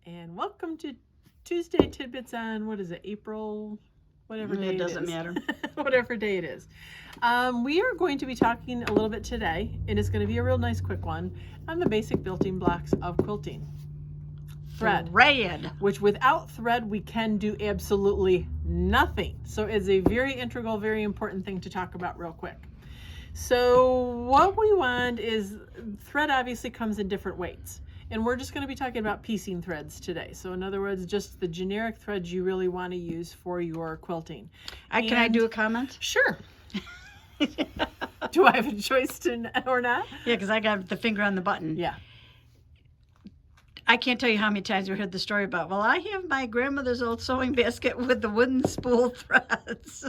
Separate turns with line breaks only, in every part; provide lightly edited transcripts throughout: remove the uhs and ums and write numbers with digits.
and welcome to Tuesday Tidbits on, what is it, April, whatever day it is.
It doesn't matter.
Whatever day it is. We are going to be talking a little bit today, and it's going to be a real nice quick one, on the basic building blocks of quilting. Thread. Which without thread, we can do absolutely nothing. So it's a very integral, very important thing to talk about real quick. So what we want is, thread obviously comes in different weights. And we're just going to be talking about piecing threads today. So in other words, just the generic threads you really want to use for your quilting.
Can I do a comment?
Sure. Do I have a choice to or not?
Yeah, because I got the finger on the button.
Yeah.
I can't tell you how many times we heard the story about, well, I have my grandmother's old sewing basket with the wooden spool threads.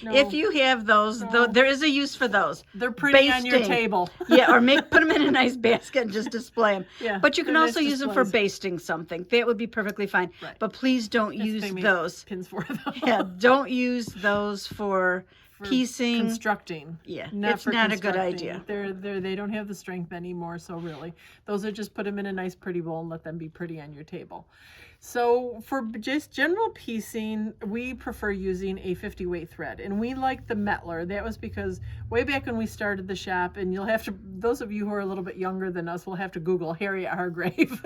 No,
if you have those, there is a use for those.
They're pretty on your table.
Yeah, or put them in a nice basket and just display them.
Yeah,
but you can also
nice
use them for basting something. That would be perfectly fine.
Right.
But please don't use those.
Pins for them.
Yeah, don't use those for piecing,
constructing.
Yeah,
it's
not a good idea.
They don't have the strength anymore, so really those are just put them in a nice pretty bowl and let them be pretty on your table. So for just general piecing, we prefer using a 50 weight thread, and we like the Mettler. That was because way back when we started the shop, and you'll have to, those of you who are a little bit younger than us will have to Google Harriet Hargrave.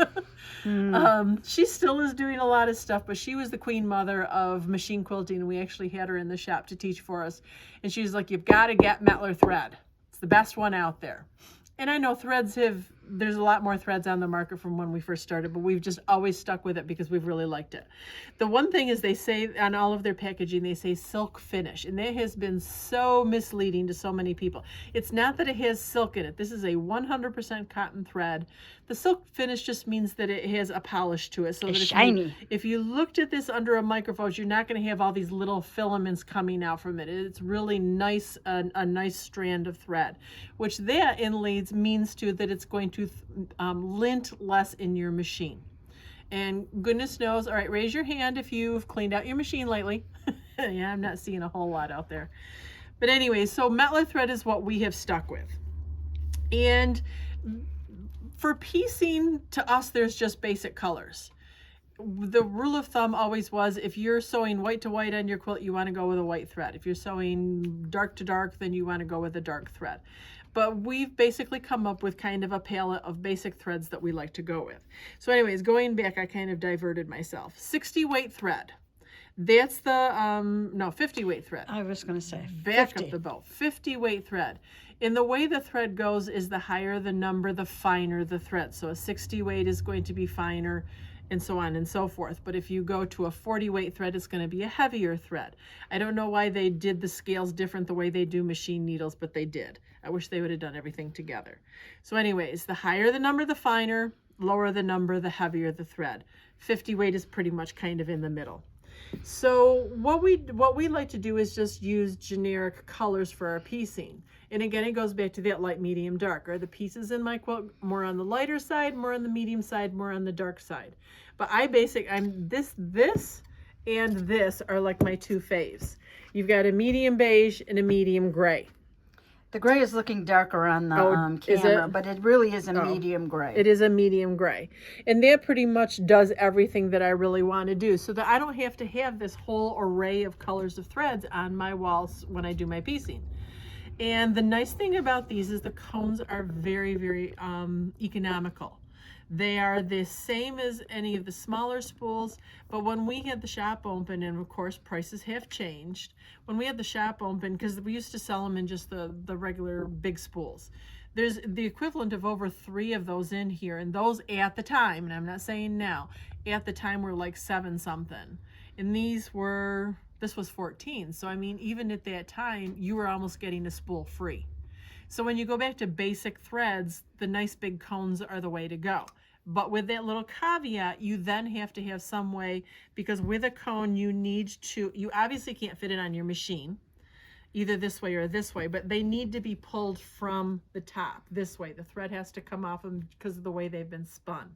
She still is doing a lot of stuff, but she was the queen mother of machine quilting, and we actually had her in the shop to teach for us. And she's like, you've got to get Mettler thread. It's the best one out there. And I know there's a lot more threads on the market from when we first started, but we've just always stuck with it because we've really liked it. The one thing is, they say on all of their packaging, they say silk finish, and that has been so misleading to so many people. It's not that it has silk in it. This is a 100% cotton thread. The silk finish just means that it has a polish to it. So
it's
that
shiny.
If you looked at this under a microphone, you're not going to have all these little filaments coming out from it. It's really nice, a nice strand of thread, which that in leads means to that it's going to lint less in your machine. And goodness knows, all right, raise your hand if you've cleaned out your machine lately. Yeah, I'm not seeing a whole lot out there. But anyway, so Mettler thread is what we have stuck with. And for piecing, to us, there's just basic colors. The rule of thumb always was, if you're sewing white to white on your quilt, you want to go with a white thread. If you're sewing dark to dark, then you want to go with a dark thread. But we've basically come up with kind of a palette of basic threads that we like to go with. So anyways, going back, I kind of diverted myself. 60 weight thread. That's the, 50 weight thread.
I was going to say 50.
Back up the boat. 50 weight thread. And the way the thread goes is, the higher the number, the finer the thread. So a 60 weight is going to be finer, and so on and so forth. But if you go to a 40 weight thread, it's going to be a heavier thread. I don't know why they did the scales different the way they do machine needles, but they did. I wish they would have done everything together. So anyways, the higher the number, the finer, lower the number, the heavier the thread. 50 weight is pretty much kind of in the middle. So what we like to do is just use generic colors for our piecing. And again, it goes back to that light, medium, dark. Are the pieces in my quilt more on the lighter side, more on the medium side, more on the dark side? But this and this are like my two faves. You've got a medium beige and a medium gray.
The gray is looking darker on the camera, but it really is a medium gray.
It is a medium gray. And that pretty much does everything that I really want to do, so that I don't have to have this whole array of colors of threads on my walls when I do my piecing. And the nice thing about these is the cones are very, very economical. They are the same as any of the smaller spools, but when we had the shop open, and of course prices have changed, when we had the shop open, because we used to sell them in just the regular big spools, there's the equivalent of over 3 of those in here, and those at the time, and I'm not saying now, at the time were like 7 something, and this was 14. So I mean, even at that time, you were almost getting a spool free. So when you go back to basic threads, the nice big cones are the way to go. But with that little caveat, you then have to have some way, because with a cone, you obviously can't fit it on your machine, either this way or this way, but they need to be pulled from the top this way. The thread has to come off them because of the way they've been spun.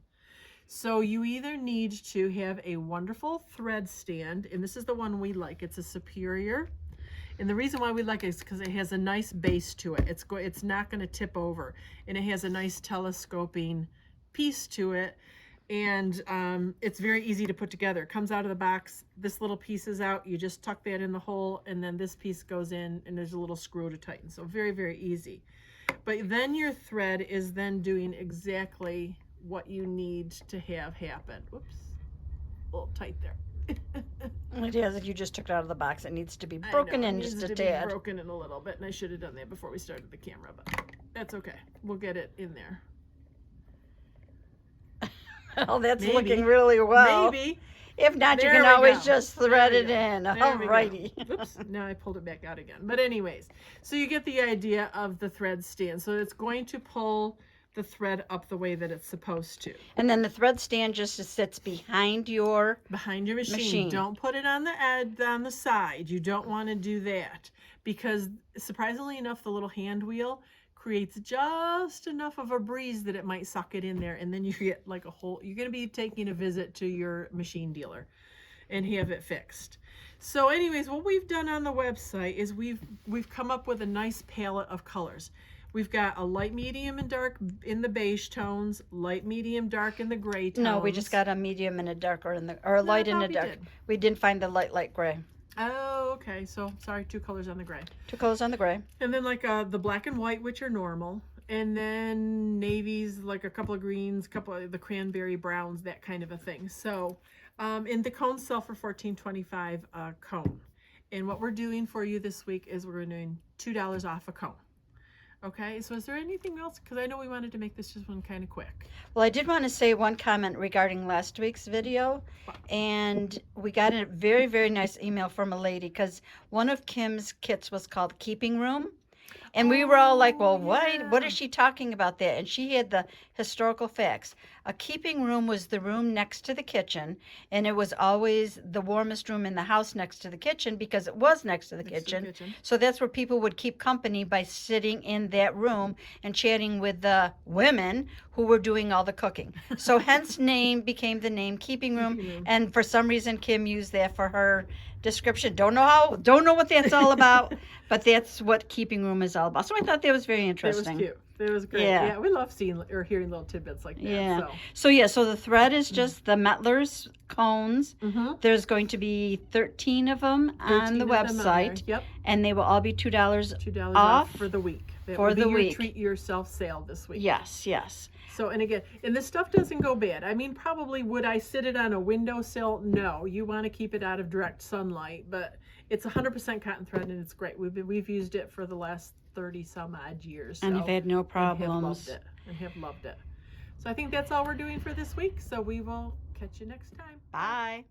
So you either need to have a wonderful thread stand, and this is the one we like. It's a Superior. And the reason why we like it is because it has a nice base to it. It's not going to tip over, and it has a nice telescoping piece to it. And it's very easy to put together. It comes out of the box. This little piece is out. You just tuck that in the hole, and then this piece goes in, and there's a little screw to tighten. So very, very easy. But then your thread is then doing exactly what you need to have happen. Whoops, a little tight there.
It is. You just took it out of the box. It needs to be broken in just a tad.
Broken in a little bit, and I should have done that before we started the camera, but that's okay. We'll get it in there.
Oh, that's looking really well.
Maybe.
If not, you
There
can
we
always
go.
just thread it in.
There we go.
Alrighty.
Oops, now I pulled it back out again. But anyways, so you get the idea of the thread stand. So it's going to pull the thread up the way that it's supposed to.
And then the thread stand just sits behind your
machine. Don't put it on the edge, on the side. You don't want to do that, because surprisingly enough, the little hand wheel creates just enough of a breeze that it might suck it in there, and then you get like a whole, you're going to be taking a visit to your machine dealer and have it fixed. So anyways, what we've done on the website is we've come up with a nice palette of colors. We've got a light, medium, and dark in the beige tones, light, medium, dark in the gray tones.
No, we just got a medium and a darker in the, or a light and a dark. We didn't find the light gray.
Oh, okay. So sorry, 2 colors on the gray.
2 colors on the gray.
And then like the black and white, which are normal. And then navies, like a couple of greens, a couple of the cranberry browns, that kind of a thing. So, and the cones sell for $14.25 a cone. And what we're doing for you this week is we're doing $2 off a cone. Okay, so is there anything else? Because I know we wanted to make this just one kind of quick.
Well, I did want to say one comment regarding last week's video. And we got a very, very nice email from a lady, because one of Kim's kits was called Keeping Room. And we were all like, well, what is she talking about that? And she had the historical facts. A keeping room was the room next to the kitchen, and it was always the warmest room in the house next to the kitchen, because it was next to the kitchen. So that's where people would keep company, by sitting in that room and chatting with the women who were doing all the cooking. So hence became the name Keeping Room. And for some reason, Kim used that for her description. Don't know what that's all about, but that's what Keeping Room is all about. So I thought that was very interesting.
It was cute. It was great. Yeah, we love seeing or hearing little tidbits like that.
Yeah. So the thread is just the Mettler's cones. There's going to be 13 of them on the website.
Yep.
And they will all be $2
off for the week. That
for
will be
the
your
week.
Treat yourself sale this week.
Yes.
So, and again, and this stuff doesn't go bad. I mean, probably would I sit it on a windowsill? No, you want to keep it out of direct sunlight, but it's 100% cotton thread, and it's great. We've used it for the last 30 some odd years.
And have had no problems.
And have loved it. So I think that's all we're doing for this week. So we will catch you next time.
Bye.